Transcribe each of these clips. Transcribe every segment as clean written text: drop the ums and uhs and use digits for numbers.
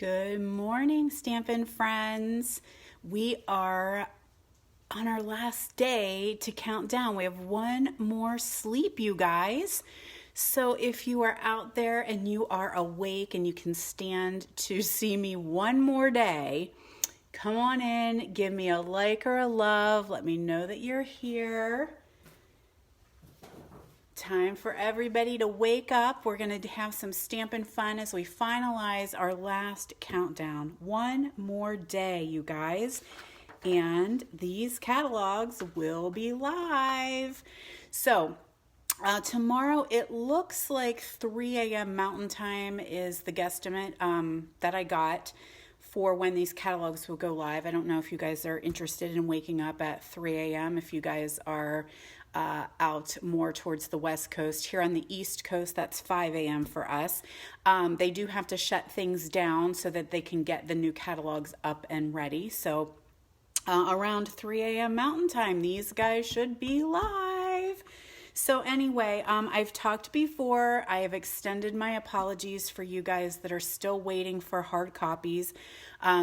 Good morning, Stampin' friends. We are on our last day to count down. We have one more sleep, you guys. So if you are out there and you are awake and you can stand to see me one more day, come on in, give me a like or a love. Let me know that you're here. Time for everybody to wake up. We're going to have some Stampin' fun as we finalize our last countdown. One more day, you guys, and these catalogs will be live. So tomorrow it looks like 3 a.m. Mountain Time is the guesstimate that I got for when these catalogs will go live. I don't know if you guys are interested in waking up at 3 a.m. if you guys are out more towards the West Coast. Here on the East Coast, that's 5 a.m. for us. They do have to shut things down so that they can get the new catalogs up and ready. So around 3 a.m. Mountain Time, these guys should be live. So anyway, I've talked before. I have extended my apologies for you guys that are still waiting for hard copies.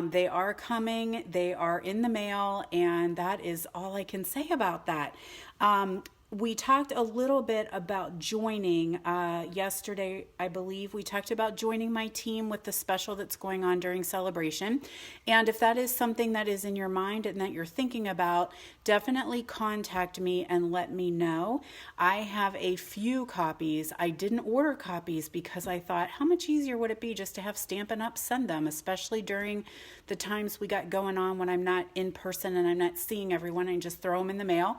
They are coming. They are in the mail, and that is all I can say about that. We talked a little bit about joining yesterday. I believe we talked about joining my team with the special that's going on during celebration. And if that is something that is in your mind and that you're thinking about, definitely contact me and let me know. I have a few copies. I didn't order copies because I thought, how much easier would it be just to have Stampin' Up! Send them, especially during the times we got going on when I'm not in person and I'm not seeing everyone. I just throw them in the mail.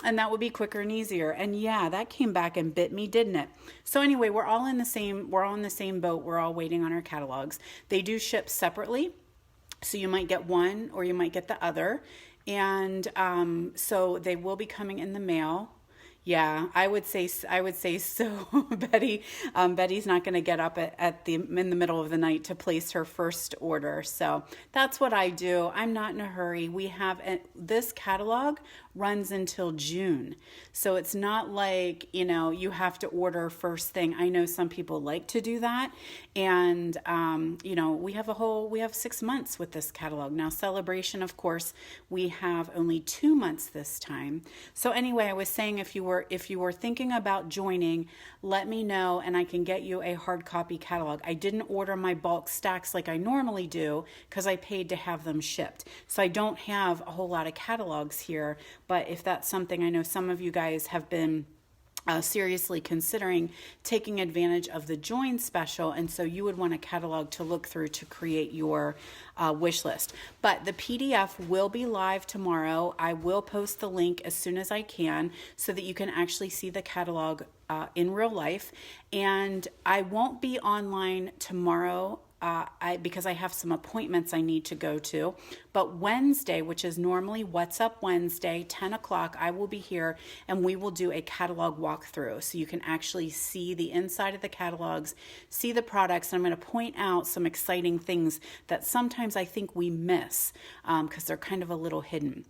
And that would be quicker and easier. And yeah, that came back and bit me, didn't it? So anyway, we're all in the same boat. We're all waiting on our catalogs. They do ship separately. So you might get one or you might get the other. And so they will be coming in the mail. Yeah, I would say so. Betty's not going to get up in the middle of the night to place her first order. So that's what I do. I'm not in a hurry. This catalog runs until June. So it's not like, you have to order first thing. I know some people like to do that. And, we have 6 months with this catalog. Now, Celebration, of course, we have only 2 months this time. So anyway, I was saying if you were thinking about joining, let me know and I can get you a hard copy catalog. I didn't order my bulk stacks like I normally do because I paid to have them shipped. So I don't have a whole lot of catalogs here, but if that's something, I know some of you guys have been seriously considering taking advantage of the join special, and so you would want a catalog to look through to create your wish list. But the PDF will be live tomorrow. I will post the link as soon as I can so that you can actually see the catalog in real life. And I won't be online tomorrow because I have some appointments I need to go to. But Wednesday, which is normally What's Up Wednesday, 10 o'clock, I will be here and we will do a catalog walkthrough. So you can actually see the inside of the catalogs, see the products, and I'm going to point out some exciting things that sometimes I think we miss because they're kind of a little hidden.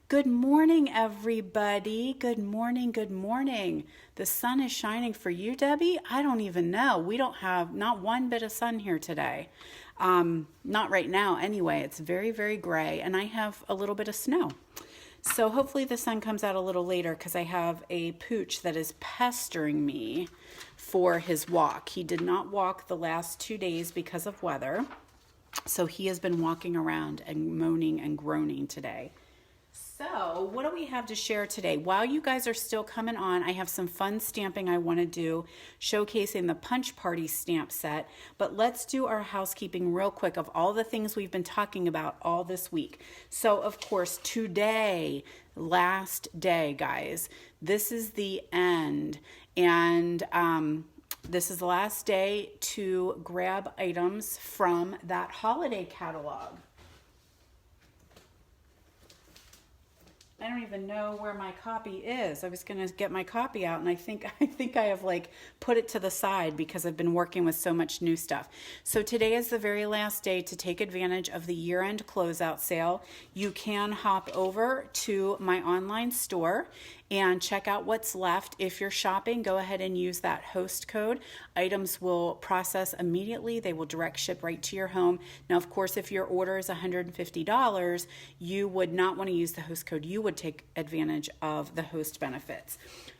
Good morning, everybody. Good morning, good morning. The sun is shining for you, Debbie? I don't even know. We don't have not one bit of sun here today. Not right now anyway. It's very, very gray, and I have a little bit of snow. So hopefully the sun comes out a little later because I have a pooch that is pestering me for his walk. He did not walk the last 2 days because of weather, so he has been walking around and moaning and groaning today. So what do we have to share today? While you guys are still coming on, I have some fun stamping I want to do, showcasing the Punch Party stamp set. But let's do our housekeeping real quick of all the things we've been talking about all this week. So of course, today, last day, guys, this is the end. And this is the last day to grab items from that holiday catalog. I don't even know where my copy is. I was going to get my copy out, and I think I have put it to the side because I've been working with so much new stuff. So today is the very last day to take advantage of the year-end closeout sale. You can hop over to my online store and check out what's left. If you're shopping, go ahead and use that host code. Items will process immediately. They will direct ship right to your home. Now, of course, if your order is $150, you would not want to use the host code. You would take advantage of the host benefits.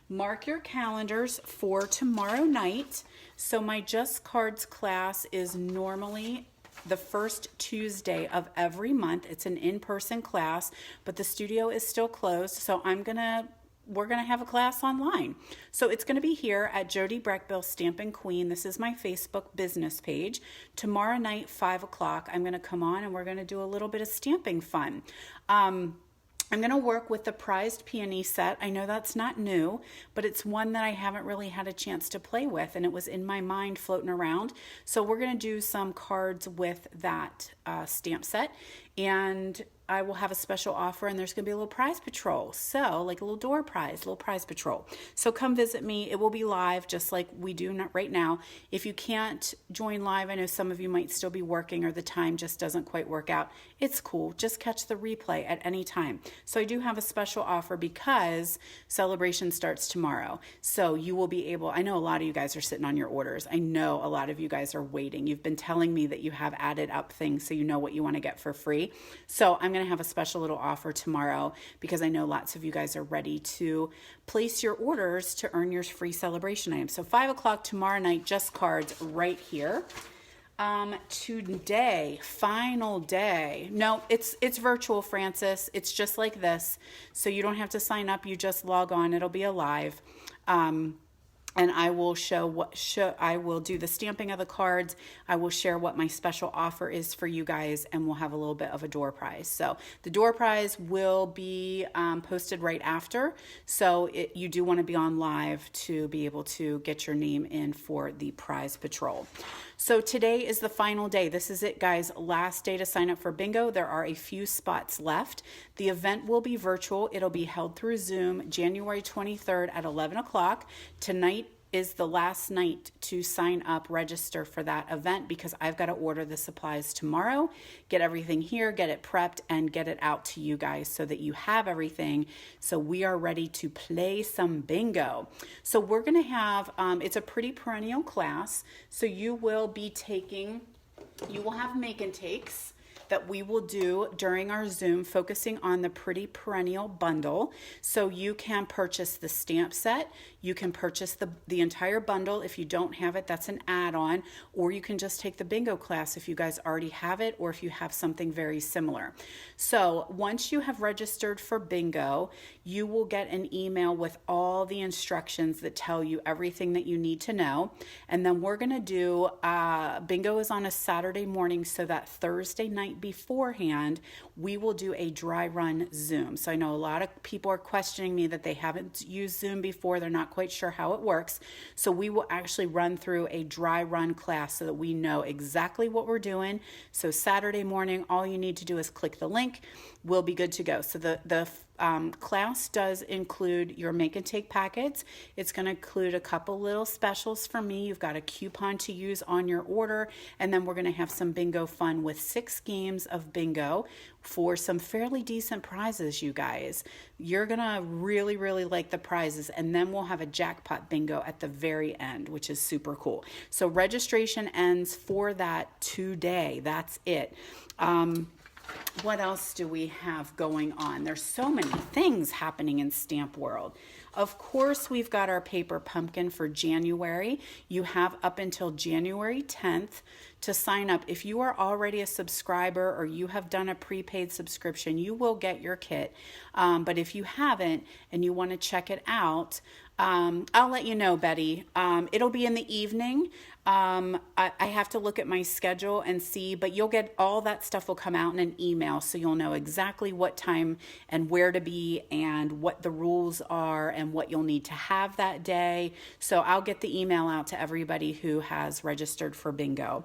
Mark your calendars for tomorrow night. So my Just Cards class is normally the first Tuesday of every month. It's an in-person class, but the studio is still closed. So we're gonna have a class online. So it's gonna be here at Jody Breckbill Stampin' Queen. This is my Facebook business page. Tomorrow night, 5 o'clock, I'm gonna come on and we're gonna do a little bit of stamping fun. I'm going to work with the prized peony set. I know that's not new, but it's one that I haven't really had a chance to play with, and it was in my mind floating around. So we're going to do some cards with that stamp set, and I will have a special offer, and there's going to be a little prize patrol. So like a little door prize, little prize patrol. So come visit me. It will be live just like we do right now. If you can't join live, I know some of you might still be working or the time just doesn't quite work out. It's cool. Just catch the replay at any time. So I do have a special offer because celebration starts tomorrow. So you will be able, I know a lot of you guys are sitting on your orders. I know a lot of you guys are waiting. You've been telling me that you have added up things so you know what you want to get for free. So I'm going to have a special little offer tomorrow because I know lots of you guys are ready to place your orders to earn your free celebration items. So 5 o'clock tomorrow night, Just Cards right here. Today, final day. No, it's virtual, Francis. It's just like this. So you don't have to sign up. You just log on. It'll be a live. And I will I will do the stamping of the cards. I will share what my special offer is for you guys, and we'll have a little bit of a door prize. So the door prize will be posted right after. So you do want to be on live to be able to get your name in for the prize patrol. So today is the final day. This is it, guys. Last day to sign up for bingo. There are a few spots left. The event will be virtual. It'll be held through Zoom January 23rd at 11 o'clock. Tonight is the last night to sign up, register for that event because I've got to order the supplies tomorrow, get everything here, get it prepped, and get it out to you guys so that you have everything. So we are ready to play some bingo. So we're going to have, it's a pretty perennial class. So you will have make and takes that we will do during our Zoom, focusing on the Pretty Perennial bundle. So you can purchase the stamp set, you can purchase the entire bundle. If you don't have it, that's an add-on, or you can just take the bingo class if you guys already have it, or if you have something very similar. So once you have registered for bingo, you will get an email with all the instructions that tell you everything that you need to know. And then we're gonna do, bingo is on a Saturday morning, so that Thursday night beforehand, we will do a dry run Zoom. So I know a lot of people are questioning me that they haven't used Zoom before. They're not quite sure how it works. So we will actually run through a dry run class so that we know exactly what we're doing. So Saturday morning, all you need to do is click the link. We'll be good to go. So the class does include your make and take packets. It's going to include a couple little specials for me. You've got a coupon to use on your order, and then we're going to have some bingo fun with 6 games of bingo for some fairly decent prizes, you guys. You're going to really, really like the prizes, and then we'll have a jackpot bingo at the very end, which is super cool. So registration ends for that today. That's it. What else do we have going on? There's so many things happening in Stamp World. Of course, we've got our paper pumpkin for January. You have up until January 10th to sign up. If you are already a subscriber or you have done a prepaid subscription, you will get your kit. But if you haven't and you want to check it out, I'll let you know, Betty. It'll be in the evening. I have to look at my schedule and see, but you'll get all that stuff will come out in an email, so you'll know exactly what time and where to be and what the rules are and what you'll need to have that day. So I'll get the email out to everybody who has registered for bingo.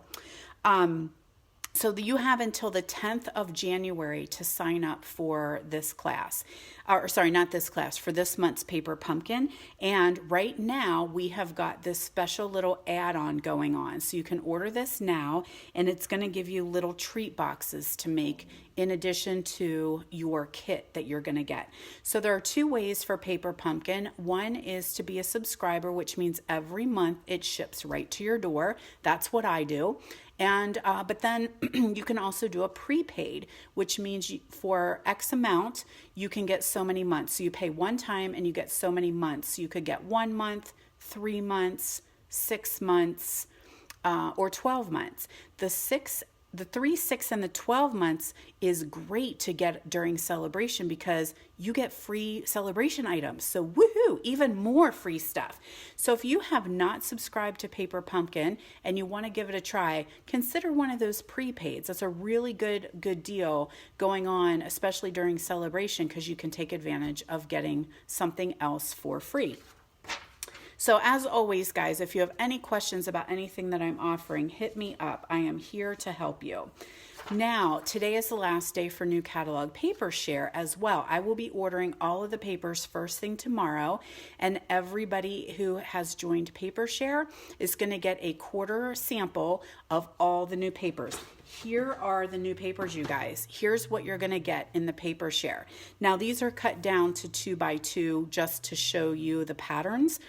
So you have until the 10th of January to sign up for this class. Or sorry, not this class, for this month's Paper Pumpkin. And right now we have got this special little add-on going on. So you can order this now, and it's going to give you little treat boxes to make in addition to your kit that you're going to get. So there are two ways for Paper Pumpkin. One is to be a subscriber, which means every month it ships right to your door. That's what I do. And but then you can also do a prepaid, which means for X amount, you can get so many months. So you pay one time and you get so many months. You could get 1 month, 3 months, 6 months, or 12 months. The 3, 6, and the 12 months is great to get during celebration because you get free celebration items. So woohoo, even more free stuff. So if you have not subscribed to Paper Pumpkin and you want to give it a try, consider one of those prepaids. That's a really good deal going on, especially during celebration, because you can take advantage of getting something else for free. So as always, guys, if you have any questions about anything that I'm offering, hit me up. I am here to help you. Now, today is the last day for new catalog paper share as well. I will be ordering all of the papers first thing tomorrow, and everybody who has joined paper share is going to get a quarter sample of all the new papers. Here are the new papers, you guys. Here's what you're going to get in the paper share. Now, these are cut down to 2 by 2 just to show you the patterns,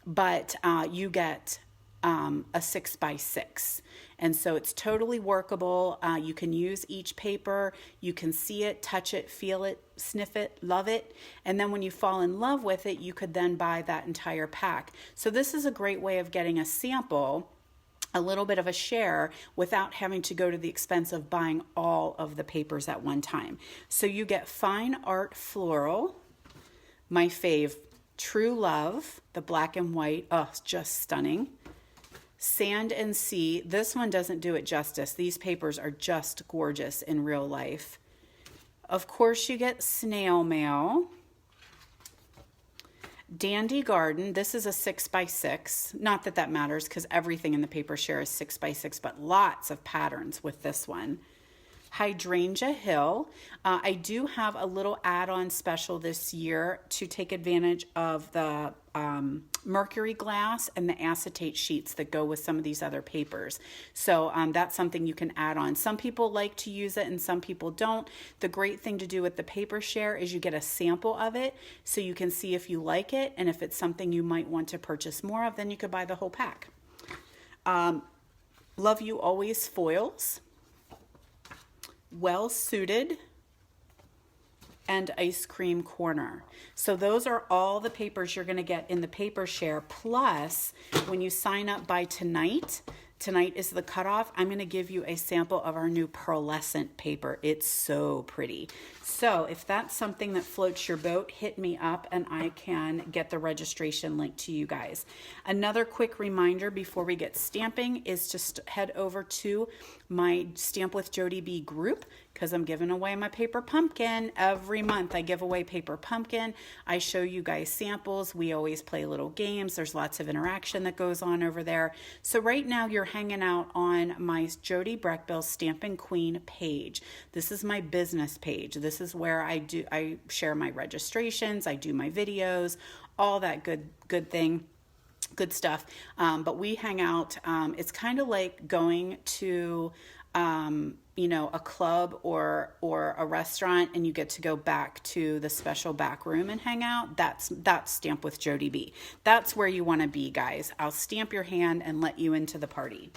but you get a 6 by 6. And so it's totally workable. You can use each paper. You can see it, touch it, feel it, sniff it, love it. And then when you fall in love with it, you could then buy that entire pack. So this is a great way of getting a sample, a little bit of a share, without having to go to the expense of buying all of the papers at one time. So you get Fine Art Floral, my fave, True Love, the black and white, oh, just stunning. Sand and Sea, this one doesn't do it justice. These papers are just gorgeous in real life. Of course, you get Snail Mail. Dandy Garden, this is a 6 by 6. Not that that matters because everything in the paper share is 6 by 6, but lots of patterns with this one. Hydrangea Hill. I do have a little add-on special this year to take advantage of the mercury glass and the acetate sheets that go with some of these other papers. So that's something you can add on. Some people like to use it and some people don't. The great thing to do with the paper share is you get a sample of it so you can see if you like it, and if it's something you might want to purchase more of, then you could buy the whole pack. Love You Always foils. Well Suited, and Ice Cream Corner. So those are all the papers you're going to get in the paper share. Plus, when you sign up by tonight is the cutoff, I'm going to give you a sample of our new pearlescent paper. It's so pretty. So if that's something that floats your boat, hit me up and I can get the registration link to you guys. Another quick reminder before we get stamping is just head over to my Stamp with Jody B group, because I'm giving away my Paper Pumpkin. Every month I give away Paper Pumpkin. I show you guys samples. We always play little games. There's lots of interaction that goes on over there. So right now you're hanging out on my Jody Breckbill Stampin' Queen page. This is my business page. This is where I share my registrations, I do my videos, all that good stuff. But we hang out. It's kind of like going to a club or a restaurant, and you get to go back to the special back room and hang out. That's Stamp with Jody B. That's where you want to be, guys. I'll stamp your hand and let you into the party.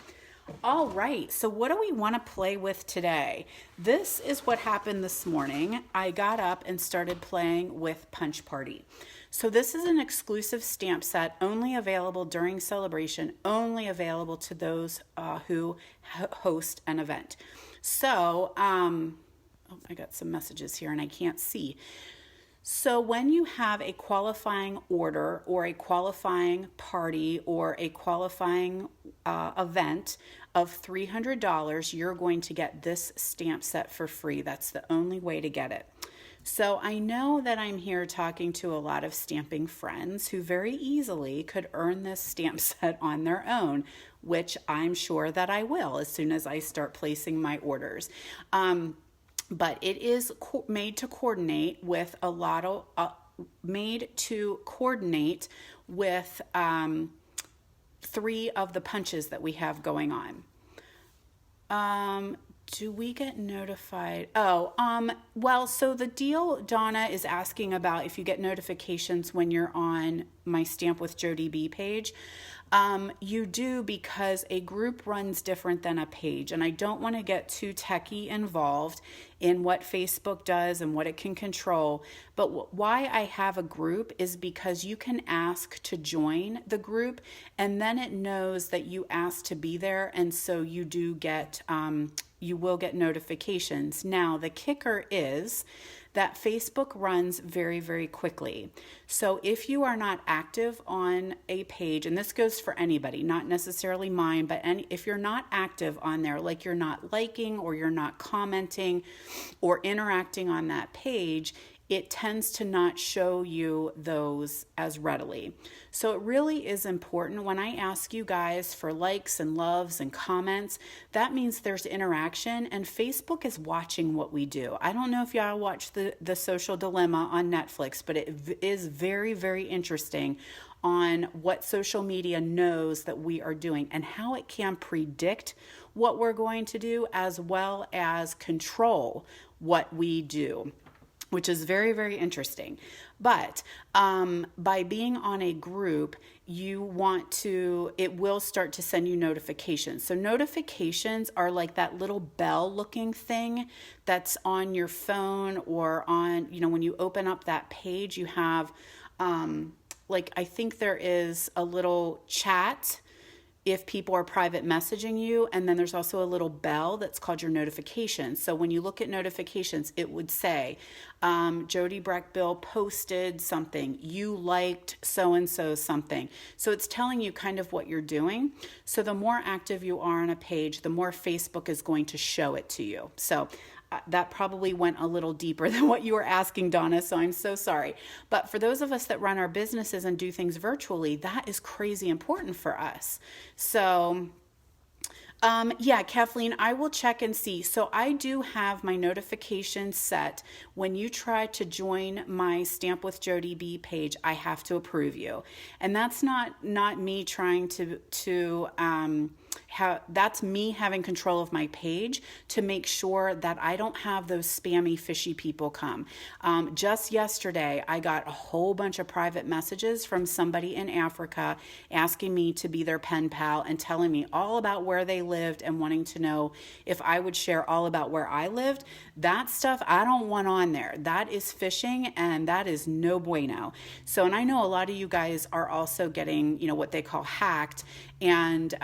All right, so what do we want to play with today? This is what happened this morning. I got up and started playing with Punch Party. So this is an exclusive stamp set, only available during celebration, only available to those who host an event. So, I got some messages here and I can't see. So when you have a qualifying order or a qualifying party or a qualifying event of $300, you're going to get this stamp set for free. That's the only way to get it. So I know that I'm here talking to a lot of stamping friends who very easily could earn this stamp set on their own, which I'm sure that I will as soon as I start placing my orders. But it is made to coordinate with a lot of, made to coordinate with 3 of the punches that we have going on. Do we get notified? Well, so the deal Donna is asking about if you get notifications when you're on my Stamp with Jody B page. You do, because a group runs different than a page, and I don't want to get too techie involved in what Facebook does and what it can control. But why I have a group is because you can ask to join the group, and then it knows that you asked to be there, and so you do get you will get notifications. Now, the kicker is that Facebook runs very, very quickly. So if you are not active on a page, and this goes for anybody, not necessarily mine, but if you're not active on there, like you're not liking or you're not commenting or interacting on that page, it tends to not show you those as readily. So it really is important when I ask you guys for likes and loves and comments, that means there's interaction, and Facebook is watching what we do. I don't know if y'all watch the Social Dilemma on Netflix, but it is very, very interesting on what social media knows that we are doing and how it can predict what we're going to do as well as control what we do, which is very, very interesting. But by being on a group, it will start to send you notifications. So notifications are like that little bell looking thing that's on your phone, or on, when you open up that page, you have, I think there is a little chat if people are private messaging you, and then there's also a little bell that's called your notifications. So when you look at notifications, it would say, Jody Breckbill posted something, you liked so-and-so something. So it's telling you kind of what you're doing. So the more active you are on a page, the more Facebook is going to show it to you. So that probably went a little deeper than what you were asking, Donna, so I'm so sorry. But for those of us that run our businesses and do things virtually, that is crazy important for us. So yeah, Kathleen, I will check and see. So I do have my notifications set. When you try to join my Stamp with Jody B page, I have to approve you. And that's not me trying that's me having control of my page to make sure that I don't have those spammy, fishy people come. Just yesterday, I got a whole bunch of private messages from somebody in Africa asking me to be their pen pal and telling me all about where they lived and wanting to know if I would share all about where I lived. That stuff I don't want on there. That is phishing, and that is no bueno. So, and I know a lot of you guys are also getting, what they call hacked, and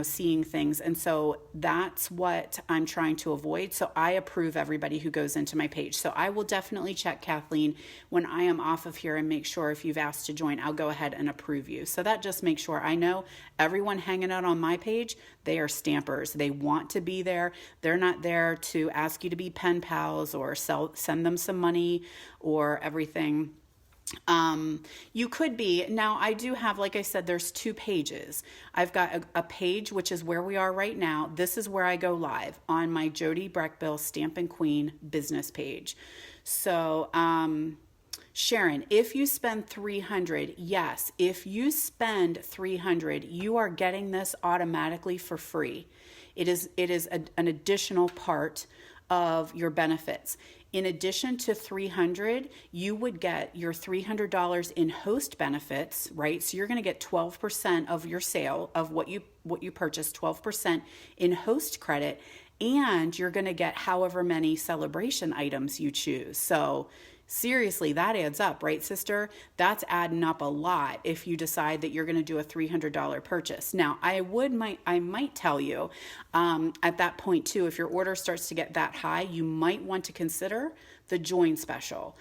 seeing things. And so that's what I'm trying to avoid. So I approve everybody who goes into my page. So I will definitely check, Kathleen, when I am off of here, and make sure if you've asked to join, I'll go ahead and approve you. So that just makes sure I know everyone hanging out on my page, they are stampers. They want to be there. They're not there to ask you to be pen pals or send them some money or everything. You could be. Now, I do have, like I said, there's 2 pages. I've got a page, which is where we are right now. This is where I go live on my Jody Breckbill Stampin' Queen business page. So, Sharon, if you spend $300, yes, if you spend $300, you are getting this automatically for free. It is an additional part of your benefits. In addition to $300, you would get your $300 in host benefits, right? So you're going to get 12% of your sale of what you purchased, 12% in host credit, and you're going to get however many celebration items you choose. So seriously, that adds up, right, sister? That's adding up a lot if you decide that you're going to do a $300 purchase. Now, I might tell you at that point too, if your order starts to get that high, you might want to consider the join special.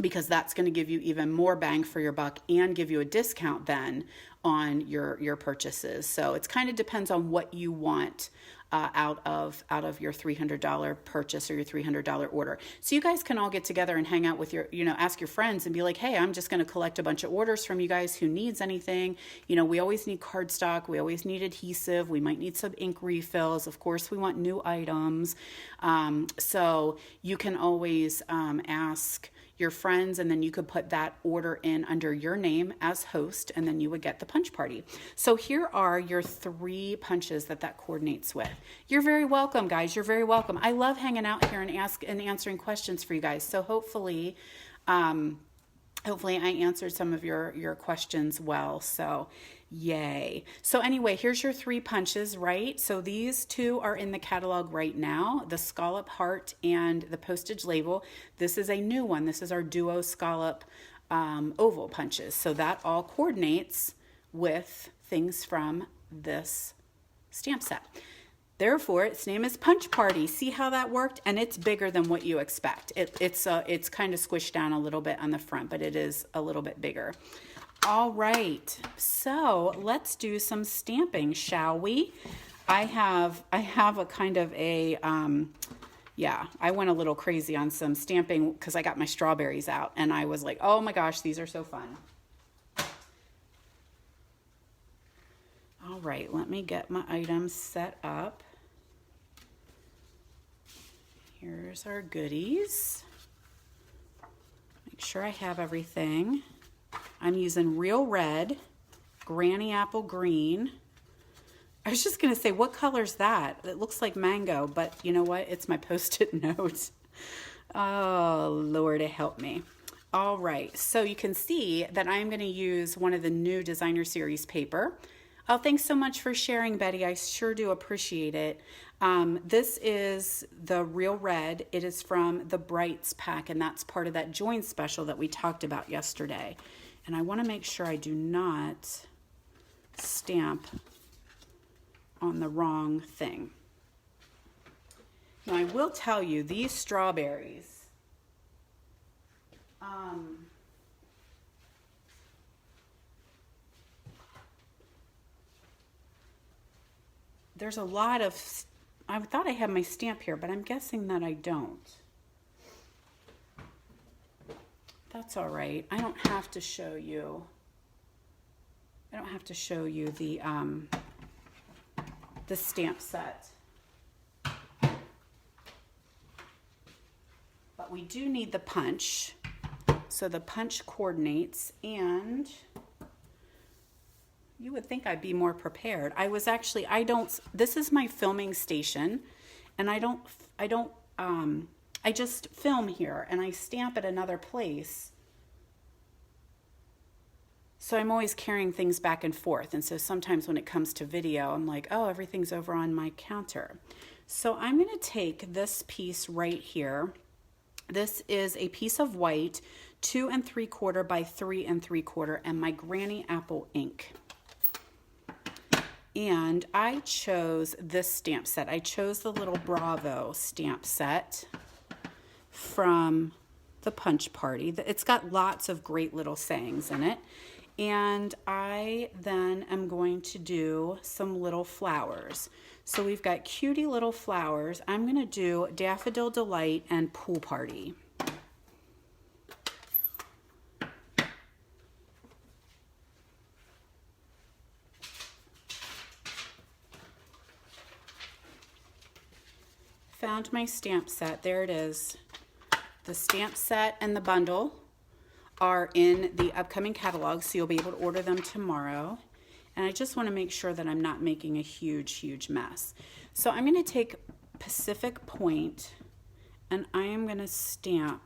Because that's going to give you even more bang for your buck and give you a discount then on your purchases. So it kind of depends on what you want out of your $300 purchase or your $300 order. So you guys can all get together and hang out with your, ask your friends and be like, hey, I'm just going to collect a bunch of orders from you guys. Who needs anything? We always need cardstock. We always need adhesive. We might need some ink refills. Of course, we want new items. So you can always ask your friends, and then you could put that order in under your name as host, and then you would get the punch party. So here are your 3 punches that coordinates with. You're very welcome, guys. You're very welcome. I love hanging out here and answering questions for you guys. So hopefully I answered some of your questions well. So yay. So anyway, here's your 3 punches, right? So these 2 are in the catalog right now, the scallop heart and the postage label. This is a new one. This is our duo scallop oval punches. So that all coordinates with things from this stamp set. Therefore, its name is Punch Party. See how that worked? And it's bigger than what you expect. It's kind of squished down a little bit on the front, but it is a little bit bigger. All right, so let's do some stamping, shall we? I have a kind of a, I went a little crazy on some stamping because I got my strawberries out and I was like, oh my gosh, these are so fun. All right, let me get my items set up. Here's our goodies. Make sure I have everything. I'm using Real Red, Granny Apple Green. I was just going to say, what color is that? It looks like mango, but you know what? It's my Post-it note. Oh, Lord, help me. All right, so you can see that I'm going to use one of the new Designer Series paper. Oh, thanks so much for sharing, Betty. I sure do appreciate it. This is the Real Red. It is from the Brights pack, and that's part of that join special that we talked about yesterday. And I want to make sure I do not stamp on the wrong thing. Now, I will tell you, these strawberries, there's a lot of, I thought I had my stamp here, but I'm guessing that I don't. That's all right. I don't have to show you. I don't have to show you the stamp set. But we do need the punch. So the punch coordinates, and you would think I'd be more prepared. I was actually, this is my filming station, and I just film here and I stamp at another place. So I'm always carrying things back and forth. And so sometimes when it comes to video, I'm like, oh, everything's over on my counter. So I'm going to take this piece right here. This is a piece of white, 2 3/4 by 3 3/4, and my Granny Apple ink. And I chose this stamp set. I chose the little Bravo stamp set from the Punch Party. It's got lots of great little sayings in it. And I then am going to do some little flowers. So we've got cutie little flowers. I'm going to do Daffodil Delight and Pool Party. Found my stamp set. There it is. The stamp set and the bundle are in the upcoming catalog, so you'll be able to order them tomorrow. And I just want to make sure that I'm not making a huge mess. So I'm going to take Pacific Point, and I am going to stamp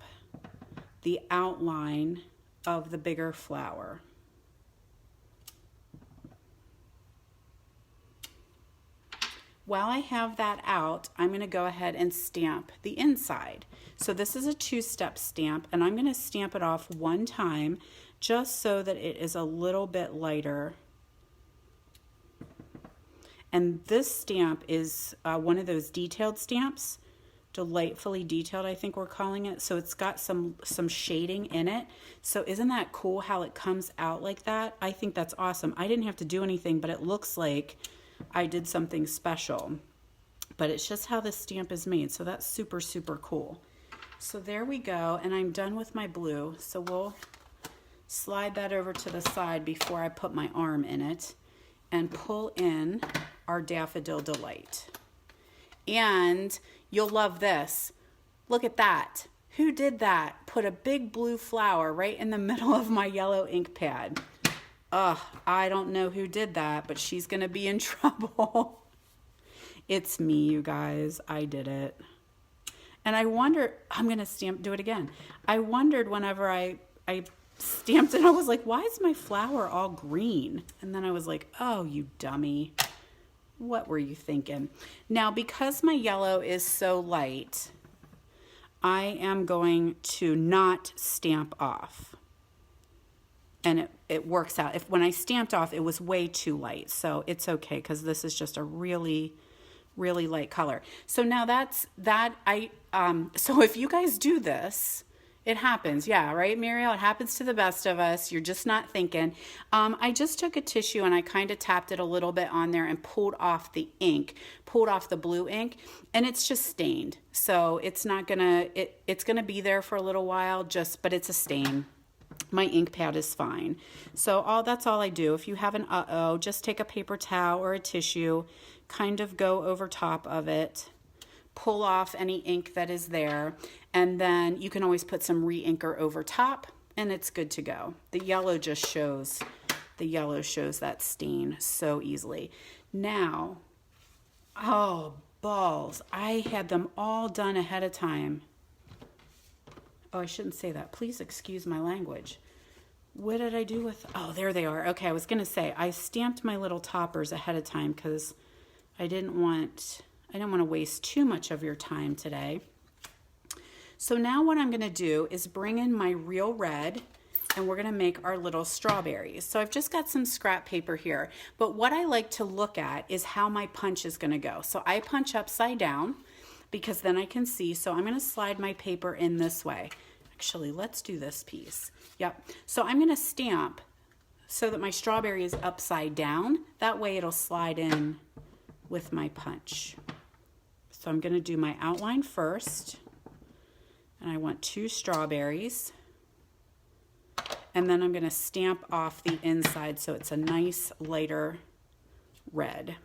the outline of the bigger flower. While I have that out, I'm going to go ahead and stamp the inside. So this is a 2-step stamp, and I'm going to stamp it off one time just so that it is a little bit lighter. And this stamp is one of those detailed stamps, delightfully detailed, I think we're calling it. So it's got some shading in it. So isn't that cool how it comes out like that? I think that's awesome. I didn't have to do anything, but it looks like I did something special. but it's just how this stamp is made. So that's super, super cool. So there we go, and I'm done with my blue. So we'll slide that over to the side before I put my arm in it and pull in our Daffodil Delight. And you'll love this. Look at that. Who did that? Put a big blue flower right in the middle of my yellow ink pad. Ugh, I don't know who did that, but she's gonna be in trouble. It's me, you guys. I did it. And I wonder, I'm gonna do it again. I wondered whenever I stamped it, I was like, why is my flower all green? And then I was like, oh, you dummy. What were you thinking? Now, because my yellow is so light, I am going to not stamp off. And it works out. When I stamped off, it was way too light. So it's okay, because this is just a really, really light color. So now so if you guys do this, it happens. Yeah, right, Muriel? It happens to the best of us. You're just not thinking. I just took a tissue and I kind of tapped it a little bit on there and pulled off the ink, pulled off the blue ink, and it's just stained. So it's not gonna, it's gonna be there for a little while, but it's a stain. My ink pad is fine. So that's all I do. If you have an just take a paper towel or a tissue, kind of go over top of it, pull off any ink that is there, and then you can always put some re-inker over top and it's good to go. The yellow just shows, that stain so easily. Now, oh balls, I had them all done ahead of time. Oh, I shouldn't say that. Please excuse my language. What did I do with, oh, there they are. Okay, I was gonna say, I stamped my little toppers ahead of time because I didn't want to waste too much of your time today. So now what I'm gonna do is bring in my Real Red, and we're gonna make our little strawberries. So I've just got some scrap paper here, but what I like to look at is how my punch is gonna go. So I punch upside down because then I can see. So I'm gonna slide my paper in this way. Actually, let's do this piece. Yep, so I'm gonna stamp so that my strawberry is upside down. That way it'll slide in with my punch. So I'm gonna do my outline first, and I want 2 strawberries, and then I'm gonna stamp off the inside so it's a nice lighter red.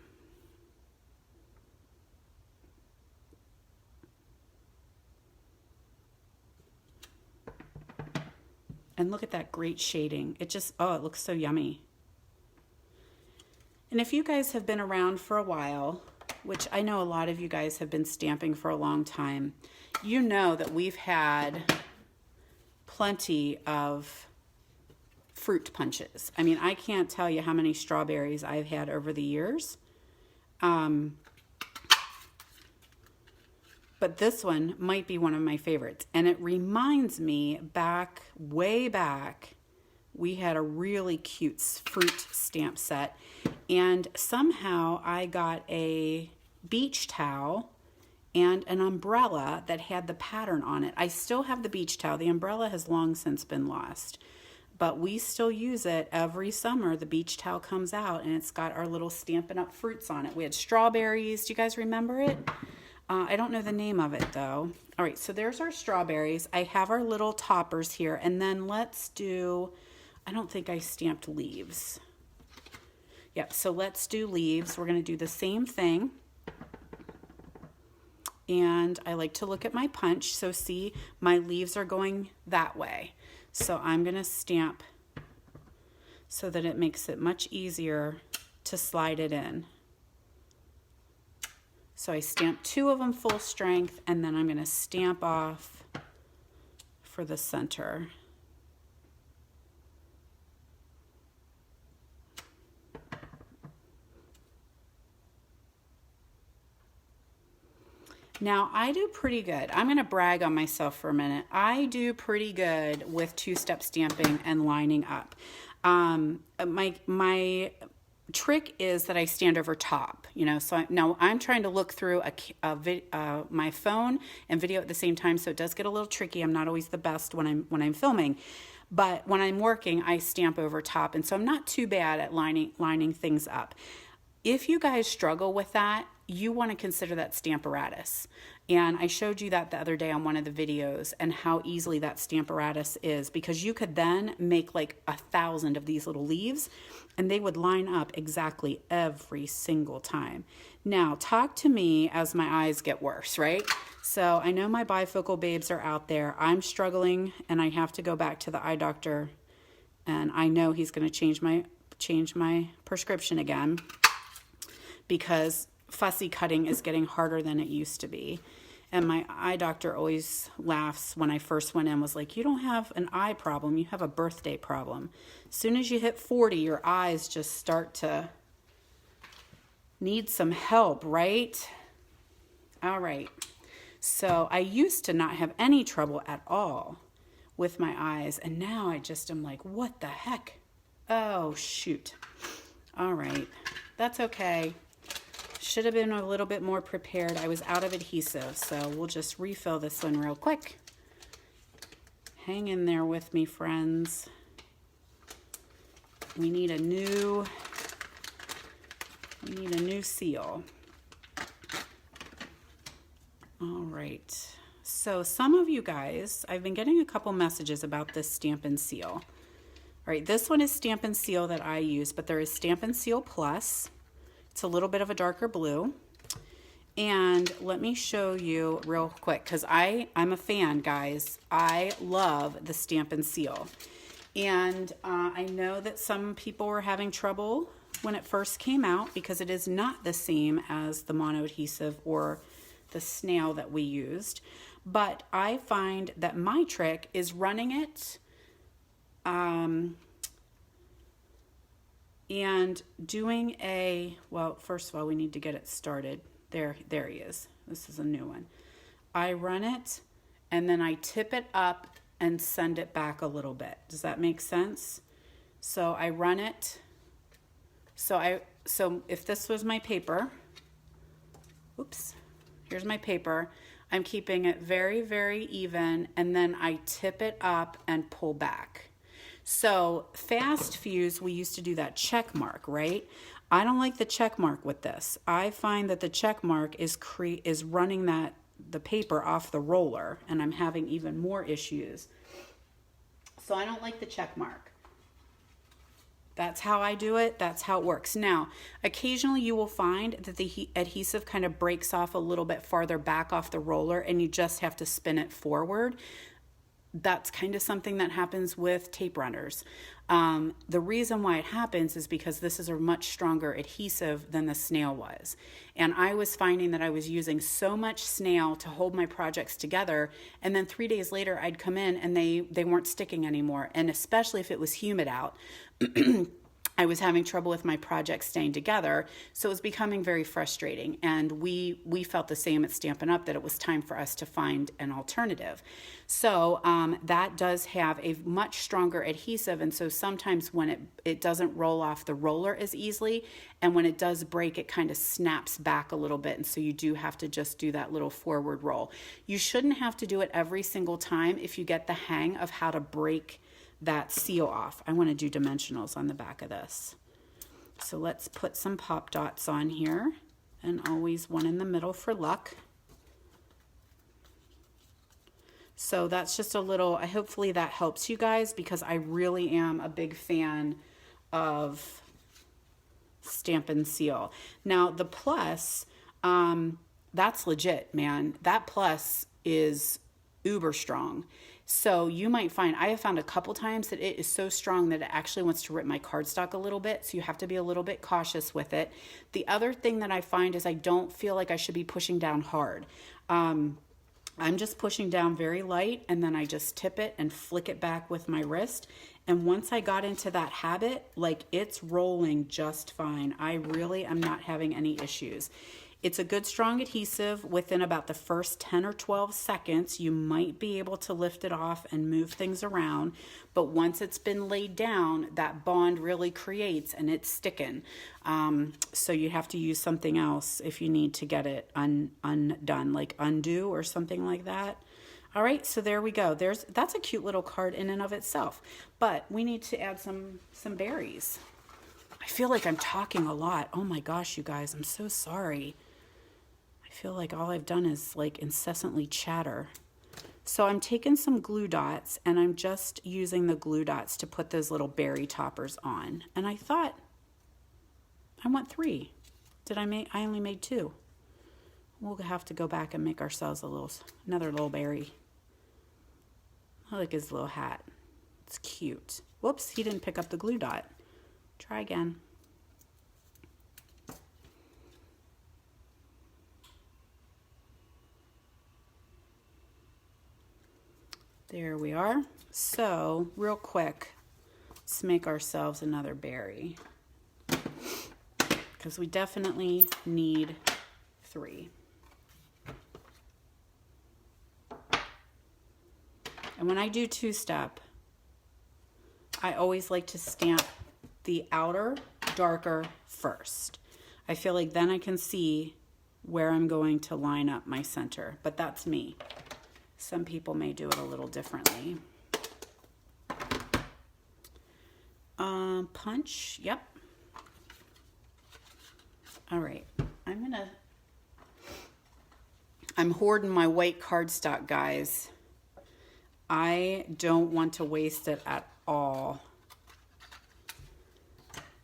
And look at that great shading. It just, oh, it looks so yummy. And if you guys have been around for a while, which I know a lot of you guys have been stamping for a long time, you know that we've had plenty of fruit punches. I mean, I can't tell you how many strawberries I've had over the years. But this one might be one of my favorites. And it reminds me way back, we had a really cute fruit stamp set. And somehow I got a beach towel and an umbrella that had the pattern on it. I still have the beach towel. The umbrella has long since been lost. But we still use it every summer. The beach towel comes out and it's got our little Stampin' Up! Fruits on it. We had strawberries. Do you guys remember it? I don't know the name of it though. All right, so there's our strawberries. I have our little toppers here, and then let's do, I don't think I stamped leaves. Yep, so let's do leaves. We're gonna do the same thing. And I like to look at my punch. So see, my leaves are going that way. So I'm gonna stamp so that it makes it much easier to slide it in. So I stamp 2 of them full strength, and then I'm gonna stamp off for the center. Now I do pretty good. I'm gonna brag on myself for a minute. I do pretty good with 2-step stamping and lining up. My trick is that I stand over top, you know, so now I'm trying to look through my phone and video at the same time, so it does get a little tricky. I'm not always the best when I'm filming, but when I'm working, I stamp over top, and so I'm not too bad at lining things up. If you guys struggle with that, you want to consider that Stamparatus. And I showed you that the other day on one of the videos, and how easily that Stamparatus is, because you could then make like 1,000 of these little leaves and they would line up exactly every single time. Now, talk to me as my eyes get worse, right? So I know my bifocal babes are out there. I'm struggling and I have to go back to the eye doctor, and I know he's going to change my prescription again, because fussy cutting is getting harder than it used to be. And my eye doctor always laughs when I first went in, was like, you don't have an eye problem, you have a birthday problem. As soon as you hit 40, your eyes just start to need some help, right? All right. So I used to not have any trouble at all with my eyes, and now I just am like, what the heck? Oh, shoot. All right. That's okay. Should have been a little bit more prepared. I was out of adhesive, so we'll just refill this one real quick. Hang in there with me, friends. We need a new seal. All right. So some of you guys, I've been getting a couple messages about this Stampin' Seal. All right, this one is Stampin' Seal that I use, but there is Stampin' Seal Plus. It's a little bit of a darker blue. And let me show you real quick, because I'm a fan, guys. I love the Stampin' Seal. And I know that some people were having trouble when it first came out, because it is not the same as the mono adhesive or the snail that we used. But I find that my trick is running it and doing well, first of all, we need to get it started. There he is. This is a new one. I run it and then I tip it up and send it back a little bit. Does that make sense? So I run it. So if this was my paper, oops, here's my paper. I'm keeping it very, very even, and then I tip it up and pull back. So fast fuse, we used to do that check mark, right? I don't like the check mark with this. I find that the check mark is running the paper off the roller, and I'm having even more issues. So I don't like the check mark. That's how I do it. That's how it works. Now, occasionally you will find that the adhesive kind of breaks off a little bit farther back off the roller, and you just have to spin it forward. That's kind of something that happens with tape runners. The reason why it happens is because this is a much stronger adhesive than the snail was. And I was finding that I was using so much snail to hold my projects together, and then 3 days later I'd come in and they weren't sticking anymore. And especially if it was humid out, I was having trouble with my projects staying together, so it was becoming very frustrating. And we felt the same at Stampin' Up, that it was time for us to find an alternative. So that does have a much stronger adhesive, and so sometimes when it doesn't roll off the roller as easily, and when it does break, it kind of snaps back a little bit, and so you do have to just do that little forward roll. You shouldn't have to do it every single time if you get the hang of how to break that seal off. I want to do dimensionals on the back of this. So let's put some pop dots on here, and always one in the middle for luck. So that's just a little, hopefully that helps you guys, because I really am a big fan of Stampin' Seal. Now the Plus, that's legit, man. That Plus is uber strong. So you might find, I have found a couple times that it is so strong that it actually wants to rip my cardstock a little bit. So you have to be a little bit cautious with it. The other thing that I find is I don't feel like I should be pushing down hard. I'm just pushing down very light, and then I just tip it and flick it back with my wrist. And once I got into that habit, like, it's rolling just fine. I really am not having any issues. It's a good strong adhesive. Within about the first 10 or 12 seconds, you might be able to lift it off and move things around. But once it's been laid down, that bond really creates, and it's sticking. So you have to use something else if you need to get it undone, like undo or something like that. All right, so there we go. That's a cute little card in and of itself. But we need to add some berries. I feel like I'm talking a lot. Oh my gosh, you guys, I'm so sorry. I feel like all I've done is like incessantly chatter. So I'm taking some glue dots and I'm just using the glue dots to put those little berry toppers on. And I thought, I want 3. I only made 2. We'll have to go back and make ourselves another little berry. I like his little hat. It's cute. Whoops, he didn't pick up the glue dot. Try again. There we are. So, real quick, let's make ourselves another berry, because we definitely need 3. And when I do two-step, I always like to stamp the outer darker first. I feel like then I can see where I'm going to line up my center, but that's me. Some people may do it a little differently. Punch, yep. All right, I'm hoarding my white cardstock, guys. I don't want to waste it at all.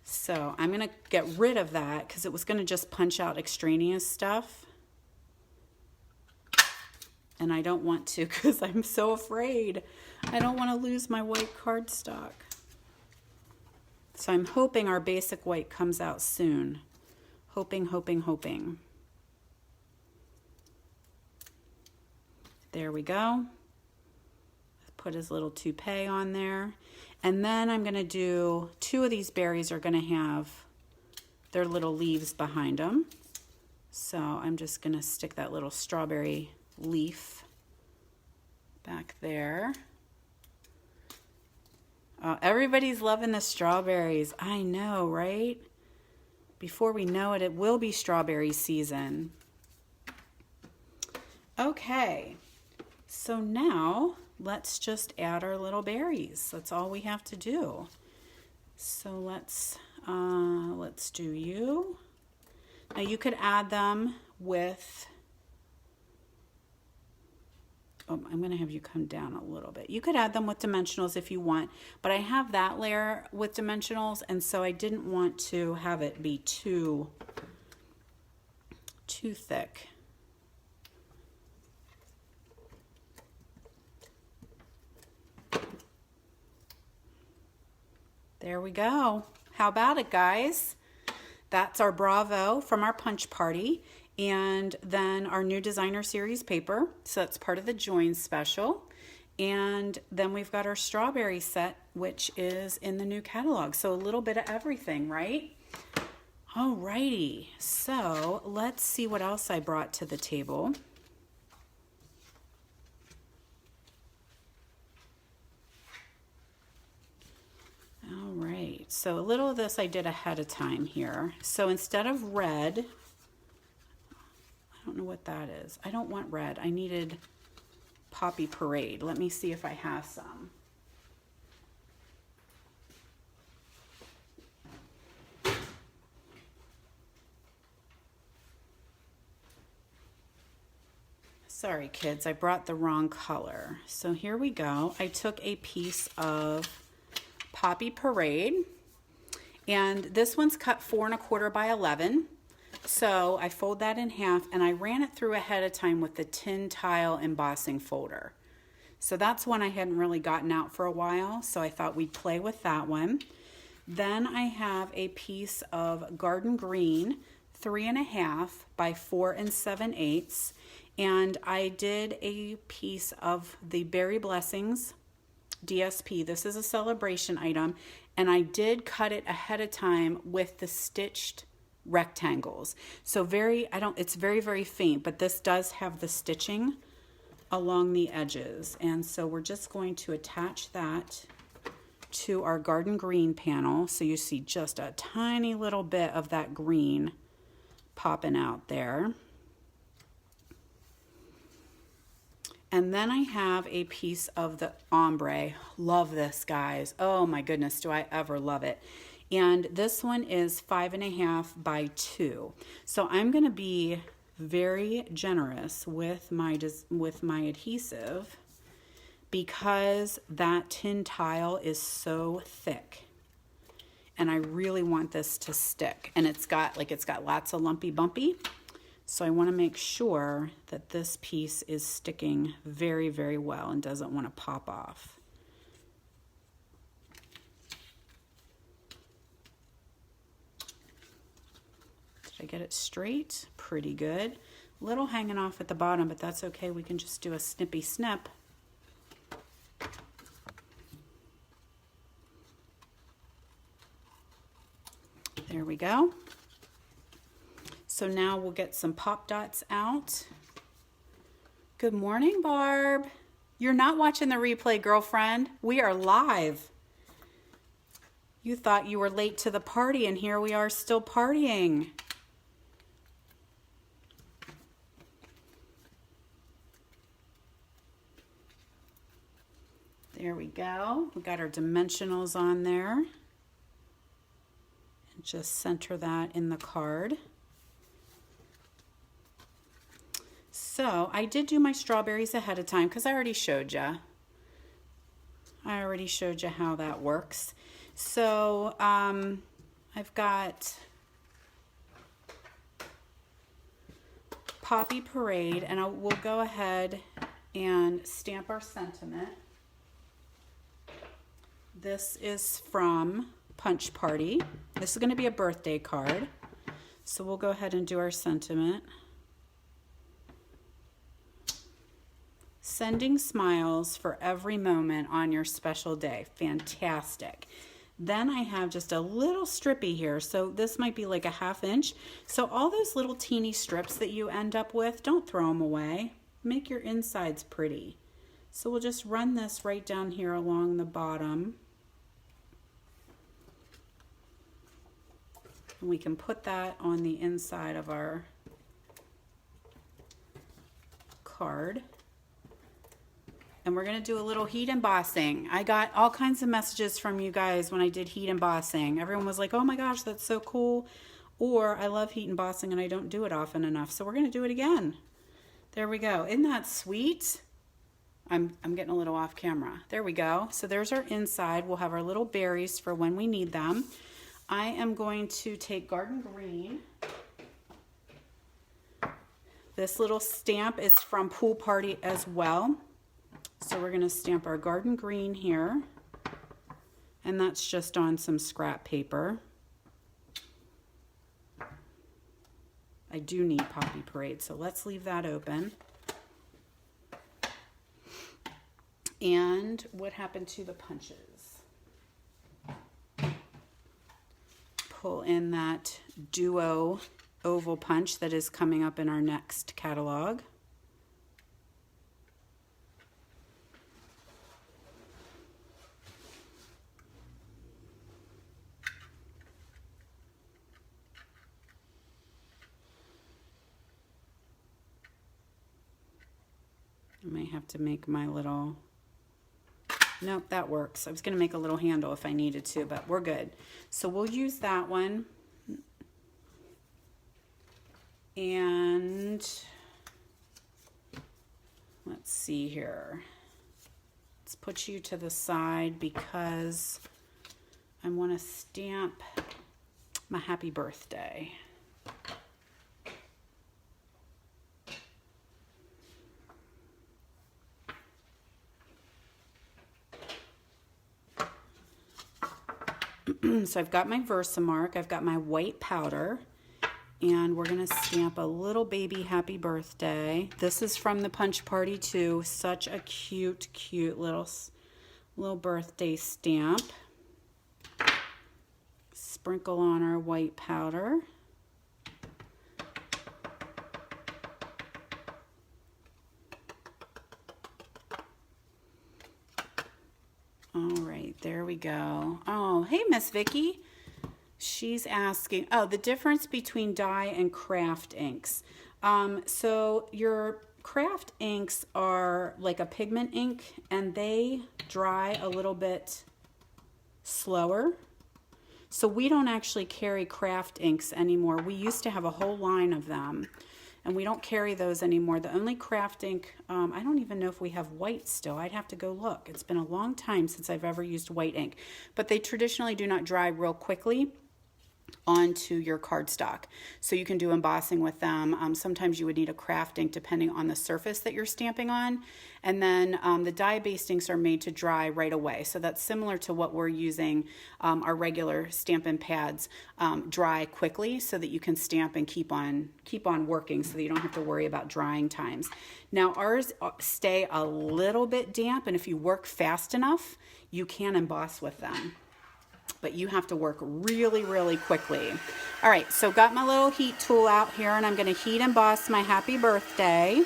So I'm gonna get rid of that because it was gonna just punch out extraneous stuff. And I don't want to because I'm so afraid. I don't want to lose my white cardstock. So I'm hoping our basic white comes out soon. Hoping, hoping, hoping. There we go. Put his little toupee on there. And then I'm going to do 2 of these berries are going to have their little leaves behind them. So I'm just going to stick that little strawberry leaf back there. Everybody's loving the strawberries. I know, right? Before we know it, it will be strawberry season. Okay, so now let's just add our little berries. That's all we have to do. So let's do you. Now you could add them with, I'm going to have you come down a little bit. You could add them with dimensionals if you want, but I have that layer with dimensionals, and so I didn't want to have it be too thick. There we go. How about it, guys? That's our Bravo from our punch party. And then our new designer series paper. So that's part of the Join special. And then we've got our strawberry set, which is in the new catalog. So a little bit of everything, right? Alrighty. So let's see what else I brought to the table. All right. So a little of this I did ahead of time here. So instead of red, I don't know what that is. I don't want red. I needed Poppy Parade. Let me see if I have some. Sorry, kids, I brought the wrong color. So here we go. I took a piece of Poppy Parade, and this one's cut 4 1/4 by 11. So I fold that in half and I ran it through ahead of time with the tin tile embossing folder. So that's one I hadn't really gotten out for a while, so I thought we'd play with that one. Then I have a piece of Garden Green, 3 1/2 by 4 7/8, and I did a piece of the Berry Blessings DSP. This is a celebration item, and I did cut it ahead of time with the stitched rectangles. So it's very, very faint, but this does have the stitching along the edges. And so we're just going to attach that to our Garden Green panel. So you see just a tiny little bit of that green popping out there. And then I have a piece of the ombre. Love this, guys. Oh my goodness, do I ever love it. And this one is 5 1/2 by 2. So I'm going to be very generous with my adhesive because that tin tile is so thick. And I really want this to stick. And it's got lots of lumpy bumpy. So I want to make sure that this piece is sticking very, very well and doesn't want to pop off. Did I get it straight? Pretty good. A little hanging off at the bottom, but that's okay. We can just do a snippy snip. There we go. So now we'll get some pop dots out. Good morning, Barb. You're not watching the replay, girlfriend. We are live. You thought you were late to the party, and here we are still partying. There we go. We got our dimensionals on there. Just center that in the card. So I did do my strawberries ahead of time because I already showed you. I already showed you how that works. So I've got Poppy Parade, and we'll go ahead and stamp our sentiment. This is from Punch Party. This is going to be a birthday card. So we'll go ahead and do our sentiment. Sending smiles for every moment on your special day. Fantastic. Then I have just a little strippy here. So this might be like a 1/2 inch. So all those little teeny strips that you end up with, don't throw them away. Make your insides pretty. So we'll just run this right down here along the bottom. And we can put that on the inside of our card. And we're going to do a little heat embossing. I got all kinds of messages from you guys when I did heat embossing. Everyone was like, oh my gosh, that's so cool. Or I love heat embossing and I don't do it often enough. So we're going to do it again. There we go. Isn't that sweet? I'm getting a little off camera. There we go. So there's our inside. We'll have our little berries for when we need them. I am going to take Garden Green. This little stamp is from Pool Party as well. So we're going to stamp our Garden Green here. And that's just on some scrap paper. I do need Poppy Parade, so let's leave that open. And what happened to the punches? Pull in that duo oval punch that is coming up in our next catalog. I may have to make my little... Nope, that works. I was going to make a little handle if I needed to, but we're good. So we'll use that one. And let's see here. Let's put you to the side because I want to stamp my happy birthday. So I've got my Versamark, I've got my white powder, and we're going to stamp a little baby happy birthday. This is from the Punch Party too. Such a cute, cute little birthday stamp. Sprinkle on our white powder. All right, there we go. Oh, hey, Miss Vicky. She's asking, oh, the difference between dye and craft inks. So your craft inks are like a pigment ink, and they dry a little bit slower. So we don't actually carry craft inks anymore. We used to have a whole line of them. and we don't carry those anymore. The only craft ink, I don't even know if we have white still. I'd have to go look. It's been a long time since I've ever used white ink, but they traditionally do not dry real quickly onto your cardstock, so you can do embossing with them. Sometimes you would need a craft ink depending on the surface that you're stamping on, and then the dye-based inks are made to dry right away, so that's similar to what we're using. Our regular Stampin' pads dry quickly so that you can stamp and keep on working, so that you don't have to worry about drying times. Now ours stay a little bit damp, and if you work fast enough you can emboss with them, but you have to work really, really quickly. All right, so got my little heat tool out here, and I'm going to heat emboss my happy birthday.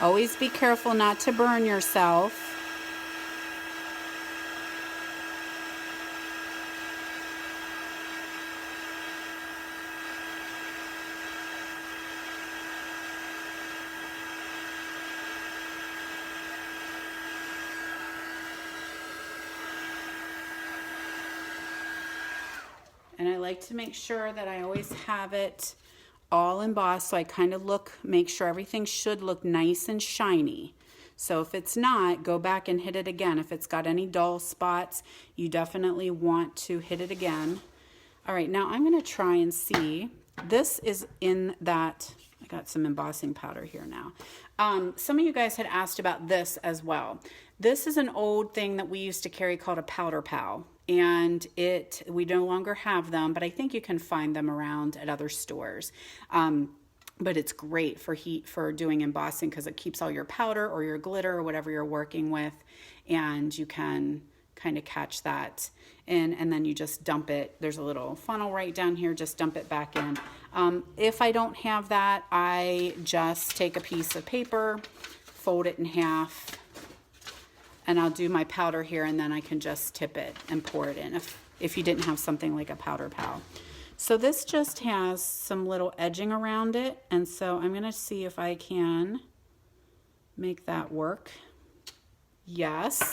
Always be careful not to burn yourself. And I like to make sure that I always have it all embossed, so I kind of make sure everything should look nice and shiny. So if it's not, go back and hit it again. If it's got any dull spots, you definitely want to hit it again. All right, now I'm going to try and see. This is in that, I got some embossing powder here now. Some of you guys had asked about this as well. This is an old thing that we used to carry called a powder pal. And we no longer have them, but I think you can find them around at other stores. But it's great for doing embossing because it keeps all your powder or your glitter or whatever you're working with, and you can kind of catch that in, and then you just dump it. There's a little funnel right down here, just dump it back in. If I don't have that, I just take a piece of paper, fold it in half, and I'll do my powder here, and then I can just tip it and pour it in if you didn't have something like a powder pal. So this just has some little edging around it, and so I'm gonna see if I can make that work. Yes.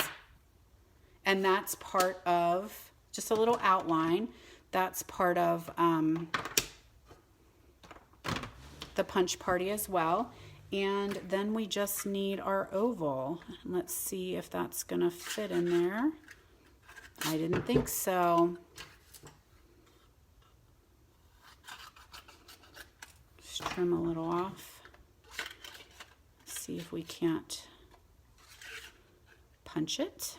And that's part of, just a little outline, that's part of the punch party as well. And then we just need our oval. Let's see if that's gonna fit in there. I didn't think so. Just trim a little off. See if we can't punch it.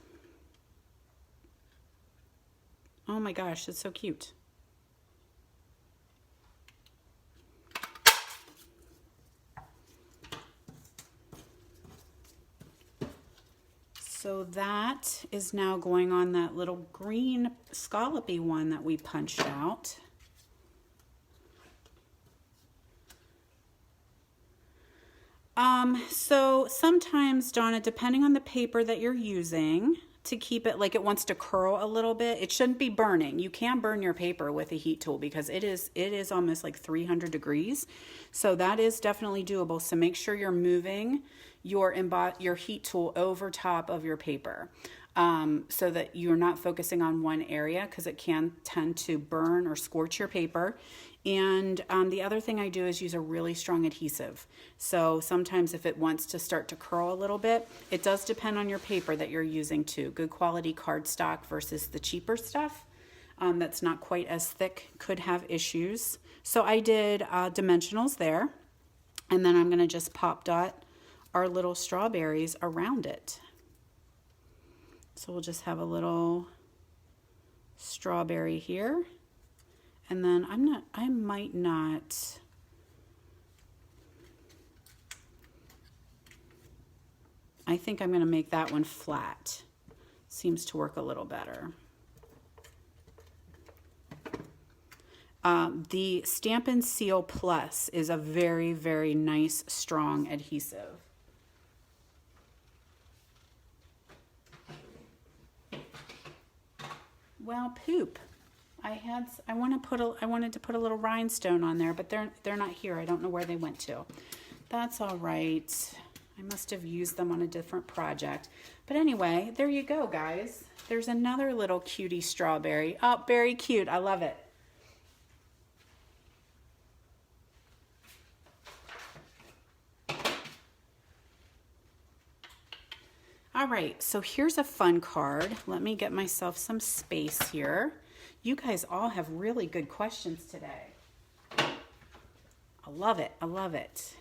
Oh my gosh, it's so cute. So that is now going on that little green scallopy one that we punched out. So sometimes, Donna, depending on the paper that you're using, to keep it like it wants to curl a little bit, it shouldn't be burning. You can burn your paper with a heat tool because it is almost like 300 degrees. So that is definitely doable. So make sure you're moving your heat tool over top of your paper so that you're not focusing on one area, because it can tend to burn or scorch your paper. And the other thing I do is use a really strong adhesive. So sometimes if it wants to start to curl a little bit, it does depend on your paper that you're using too. Good quality cardstock versus the cheaper stuff that's not quite as thick could have issues. So I did dimensionals there, and then I'm gonna just pop dot our little strawberries around it. So we'll just have a little strawberry here. And then I might not, I think I'm gonna make that one flat. Seems to work a little better. The Stampin' Seal Plus is a very, very nice, strong adhesive. Well, poop. I wanted to put a little rhinestone on there, but they're not here. I don't know where they went to. That's all right. I must have used them on a different project. But anyway, there you go, guys. There's another little cutie strawberry. Oh, very cute. I love it. All right, so here's a fun card. Let me get myself some space here. You guys all have really good questions today. I love it. I love it.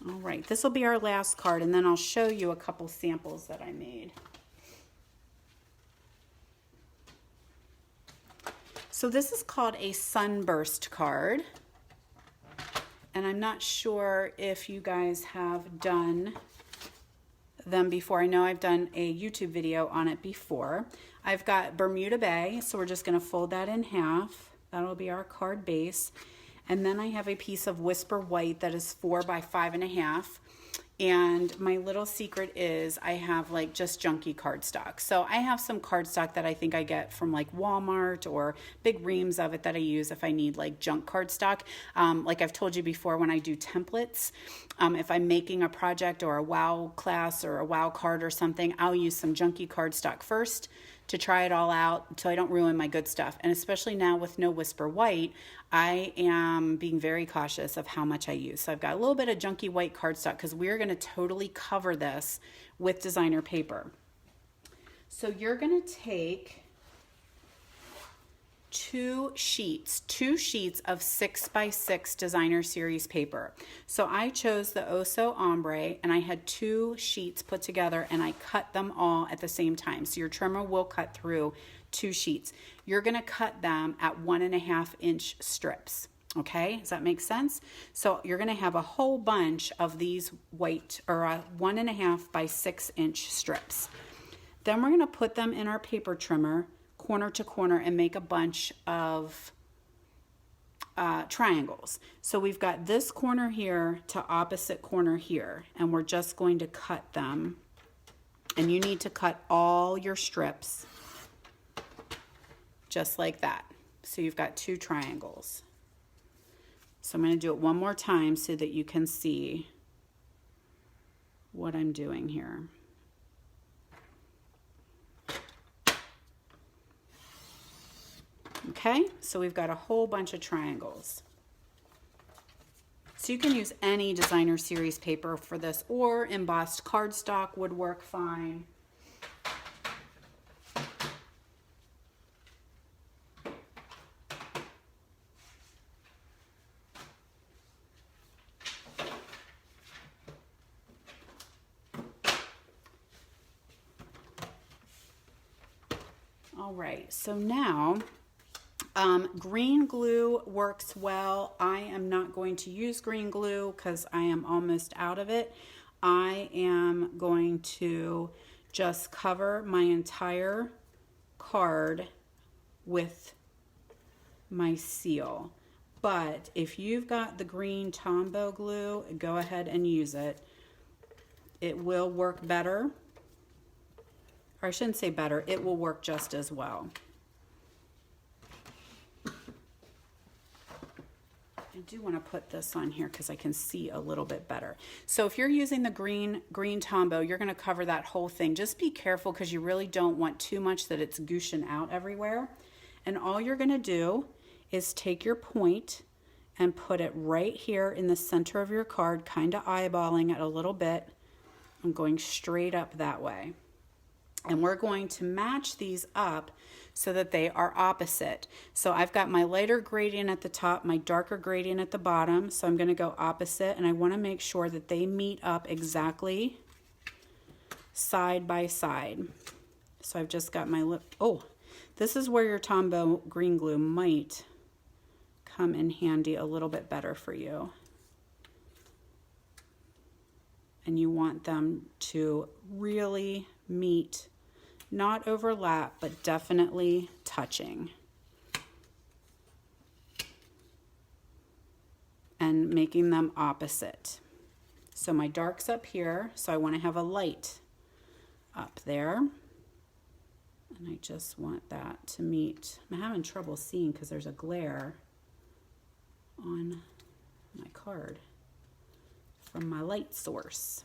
All right, this will be our last card, and then I'll show you a couple samples that I made. So this is called a sunburst card, and I'm not sure if you guys have done them before. I know I've done a YouTube video on it before. I've got Bermuda Bay, so we're just going to fold that in half. That'll be our card base. And then I have a piece of Whisper White that is 4 by 5.5. And my little secret is I have like just junky cardstock. So I have some cardstock that I think I get from like Walmart or big reams of it that I use if I need like junk cardstock. Like I've told you before, when I do templates, if I'm making a project or a WOW class or a WOW card or something, I'll use some junky cardstock first to try it all out so I don't ruin my good stuff. And especially now with no Whisper White, I am being very cautious of how much I use. So I've got a little bit of junky white cardstock because we're going to totally cover this with designer paper. So you're going to take two sheets of 6 by 6 designer series paper. So I chose the Oso Ombre, and I had 2 sheets put together, and I cut them all at the same time. So your trimmer will cut through 2 sheets. You're going to cut them at 1.5 inch strips. Okay, does that make sense? So you're going to have a whole bunch of these white or 1.5 by 6 inch strips. Then we're going to put them in our paper trimmer corner to corner and make a bunch of triangles. So we've got this corner here to opposite corner here, and we're just going to cut them. And you need to cut all your strips just like that. So you've got 2 triangles. So I'm going to do it one more time so that you can see what I'm doing here. Okay, so we've got a whole bunch of triangles. So you can use any designer series paper for this, or embossed cardstock would work fine. All right, so now green glue works well. I am not going to use green glue because I am almost out of it. I am going to just cover my entire card with my seal. But if you've got the green Tombow glue, go ahead and use it. It will work better. Or I shouldn't say better, it will work just as well. I do want to put this on here because I can see a little bit better. So if you're using the green Tombow, you're going to cover that whole thing. Just be careful because you really don't want too much that it's gooshing out everywhere. And all you're going to do is take your point and put it right here in the center of your card, kind of eyeballing it a little bit. I'm going straight up that way. And we're going to match these up so that they are opposite. So I've got my lighter gradient at the top, my darker gradient at the bottom. So I'm going to go opposite, and I want to make sure that they meet up exactly side by side. So I've just got my lip. Oh, this is where your Tombow green glue might come in handy a little bit better for you. And you want them to really meet, not overlap, but definitely touching. And making them opposite. So my dark's up here, so I want to have a light up there. And I just want that to meet. I'm having trouble seeing because there's a glare on my card from my light source.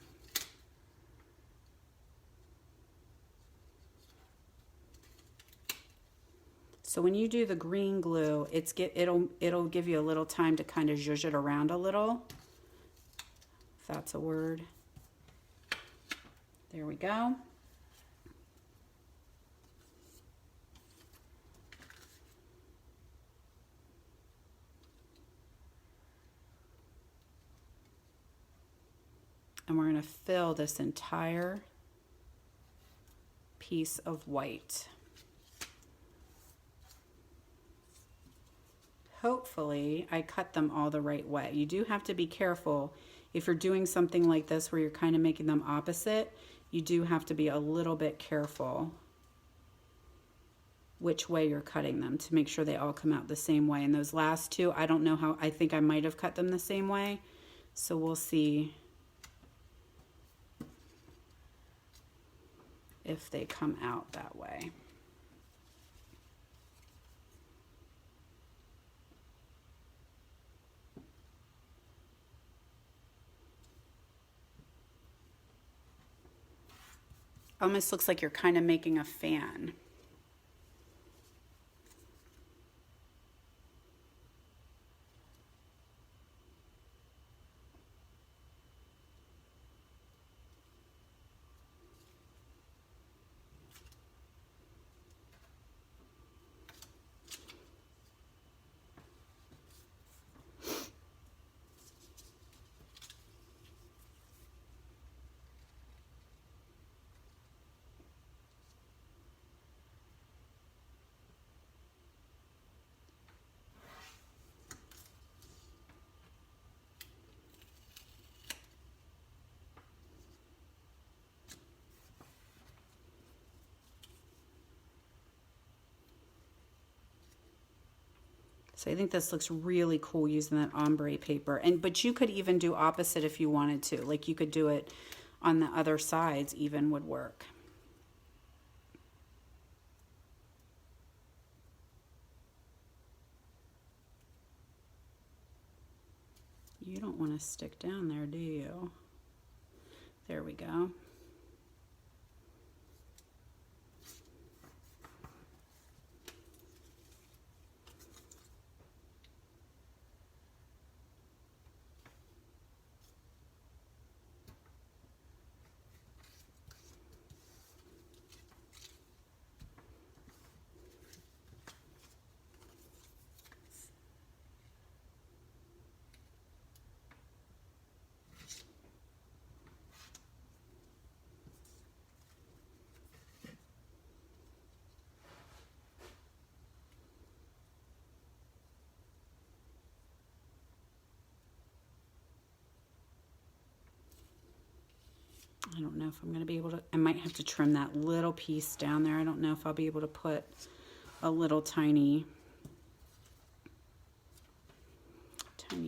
So when you do the green glue, it'll give you a little time to kind of zhuzh it around a little, if that's a word. There we go. And we're going to fill this entire piece of white. Hopefully, I cut them all the right way. You do have to be careful if you're doing something like this where you're kind of making them opposite. You do have to be a little bit careful which way you're cutting them to make sure they all come out the same way. And those last two, I don't know how, I think I might have cut them the same way. So we'll see if they come out that way. Almost looks like you're kind of making a fan. So I think this looks really cool using that ombre paper. But you could even do opposite if you wanted to. Like you could do it on the other sides even would work. You don't want to stick down there, do you? There we go. I don't know if I'm going to be able to, I might have to trim that little piece down there. I don't know if I'll be able to put a little tiny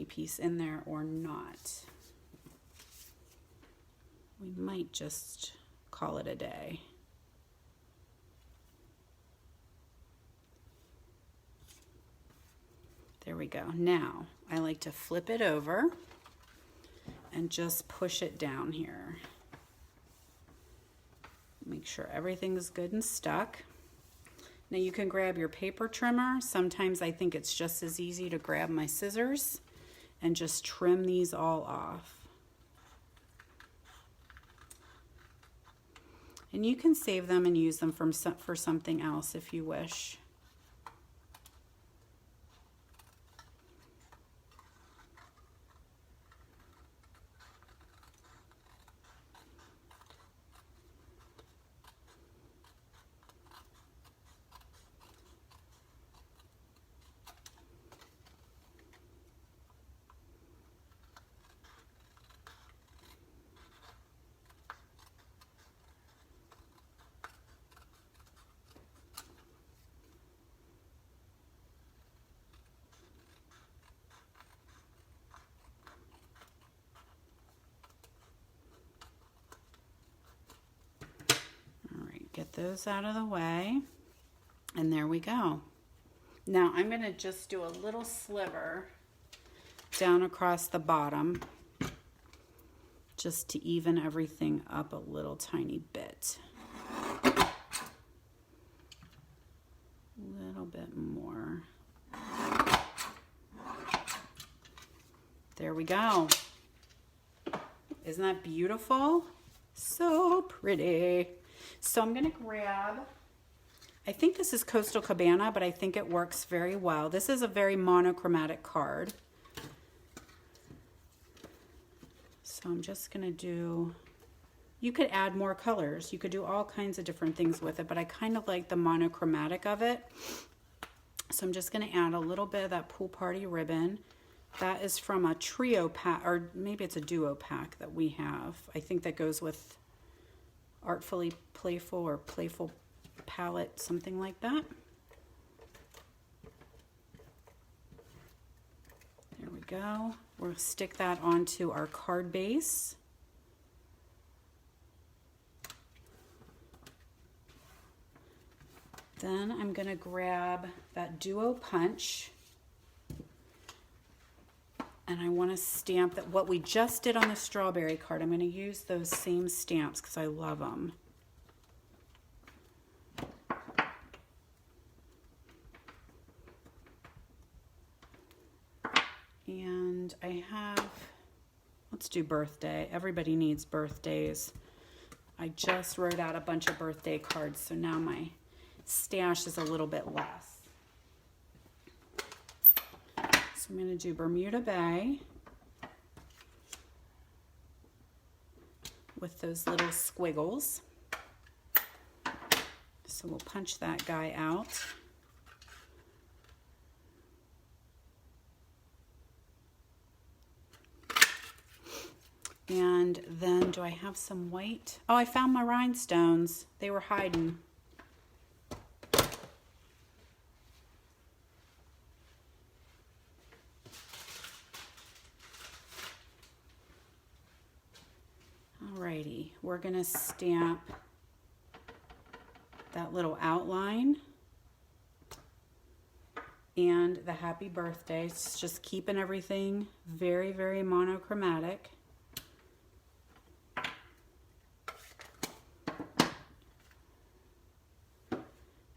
piece in there or not. We might just call it a day. There we go. Now, I like to flip it over and just push it down here. Make sure everything's good and stuck. Now you can grab your paper trimmer. Sometimes I think it's just as easy to grab my scissors and just trim these all off. And you can save them and use them for something else if you wish. Get those out of the way. And there we go. Now I'm going to just do a little sliver down across the bottom just to even everything up a little tiny bit. A little bit more. There we go. Isn't that beautiful? So pretty. So I'm going to grab, I think this is Coastal Cabana, but I think it works very well. This is a very monochromatic card. So I'm just going to do, you could add more colors. You could do all kinds of different things with it, but I kind of like the monochromatic of it. So I'm just going to add a little bit of that Pool Party ribbon. That is from a trio pack, or maybe it's a duo pack that we have. I think that goes with Artfully Playful or Playful Palette, something like that. There we go. We'll stick that onto our card base. Then I'm going to grab that Duo Punch. And I want to stamp that what we just did on the strawberry card. I'm going to use those same stamps because I love them. And I have, let's do birthday. Everybody needs birthdays. I just wrote out a bunch of birthday cards, so now my stash is a little bit less. So I'm going to do Bermuda Bay with those little squiggles. So we'll punch that guy out. And then do I have some white? Oh, I found my rhinestones. They were hiding. Alrighty, we're going to stamp that little outline and the happy birthday. It's just keeping everything very, very monochromatic.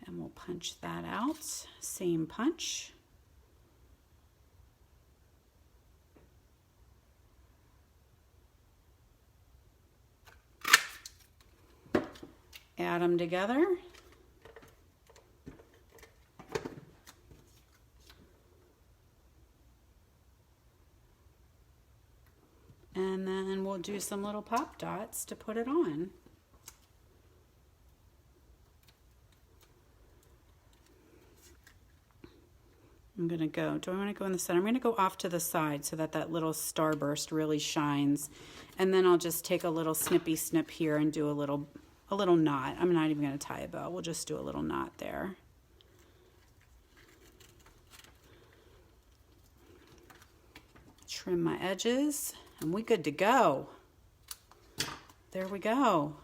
And we'll punch that out. Same punch. Add them together. And then we'll do some little pop dots to put it on. I'm going to go, do I want to go in the center? I'm going to go off to the side so that that little starburst really shines. And then I'll just take a little snippy snip here and do a little knot. I'm not even going to tie a bow. We'll just do a little knot there. Trim my edges, and we good to go. There we go.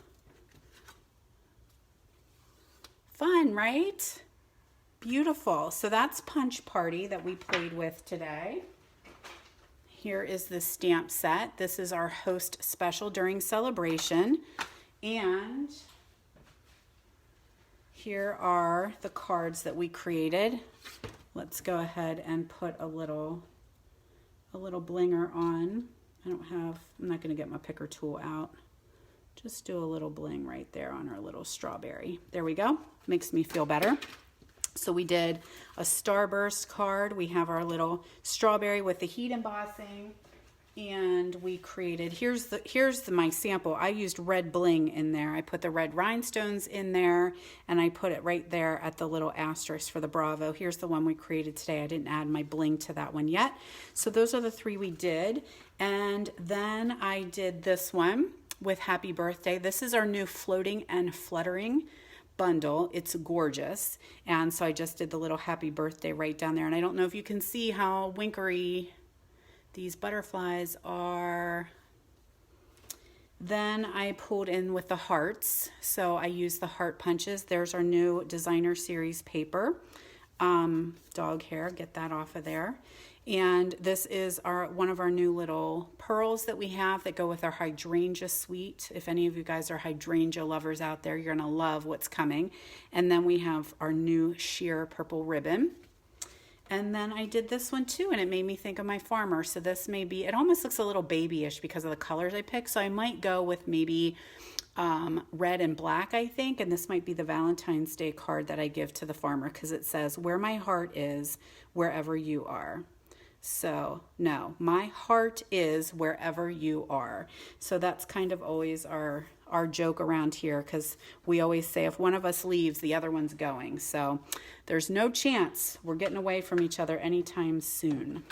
Fun, right? Beautiful. So that's Punch Party that we played with today. Here is the stamp set. This is our host special during celebration. And here are the cards that we created. Let's go ahead and put a little blinger on. I'm not going to get my picker tool out. Just do a little bling right there on our little strawberry. There we go. Makes me feel better. So we did a starburst card. We have our little strawberry with the heat embossing. And we created, here's my sample. I used red bling in there. I put the red rhinestones in there, and I put it right there at the little asterisk for the Bravo. Here's the one we created today. I didn't add my bling to that one yet. So those are the three we did. And then I did this one with Happy Birthday. This is our new Floating and Fluttering bundle. It's gorgeous. And so I just did the little Happy Birthday right down there. And I don't know if you can see how winkery these butterflies are. Then I pulled in with the hearts. So I used the heart punches. There's our new designer series paper. Dog hair, get that off of there. And this is one of our new little pearls that we have that go with our hydrangea suite. If any of you guys are hydrangea lovers out there, you're gonna love what's coming. And then we have our new sheer purple ribbon. And then I did this one too, and it made me think of my farmer. So this may be, it almost looks a little babyish because of the colors I picked. So I might go with maybe red and black, I think. And this might be the Valentine's Day card that I give to the farmer, because it says, where my heart is, wherever you are. So no, my heart is wherever you are. So that's kind of always our joke around here, because we always say if one of us leaves, the other one's going. So there's no chance we're getting away from each other anytime soon.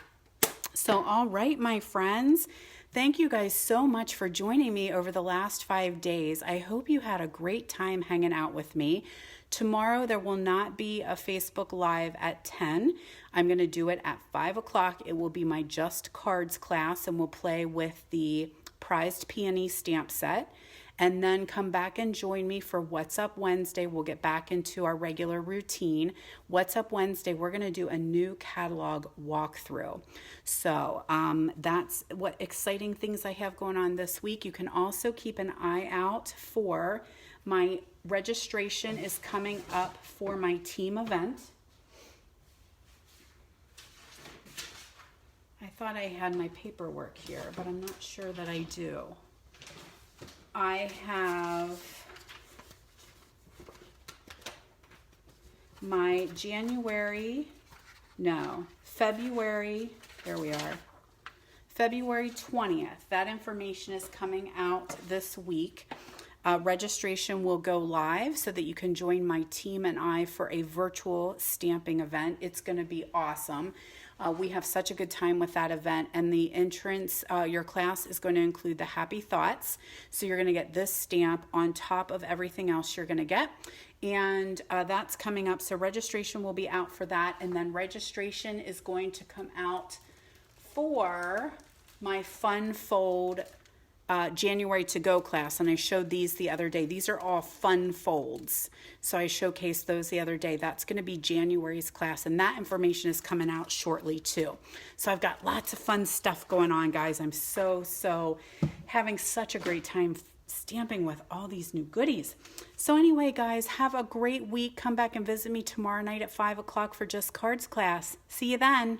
So all right, my friends, thank you guys so much for joining me over the last 5 days. I hope you had a great time hanging out with me. Tomorrow there will not be a Facebook Live at 10. I'm going to do it at 5 o'clock. It will be my Just Cards class, and we'll play with the prized peony stamp set. And then come back and join me for What's Up Wednesday. We'll get back into our regular routine. What's Up Wednesday, we're going to do a new catalog walkthrough. So that's what exciting things I have going on this week. You can also keep an eye out for my registration is coming up for my team event. I thought I had my paperwork here, but I'm not sure that I do. I have my February, there we are, February 20th. That information is coming out this week. Registration will go live so that you can join my team and I for a virtual stamping event. It's going to be awesome. We have such a good time with that event, and the entrance, your class is going to include the Happy Thoughts. So you're going to get this stamp on top of everything else you're going to get. And that's coming up. So registration will be out for that. And then registration is going to come out for my Fun Fold January to Go class, and I showed these the other day. These are all fun folds, so I showcased those the other day. That's going to be January's class, and that information is coming out shortly too. So I've got lots of fun stuff going on, guys. I'm so having such a great time stamping with all these new goodies. So anyway, guys, have a great week. Come back and visit me tomorrow night at 5 o'clock for Just Cards class. See you then.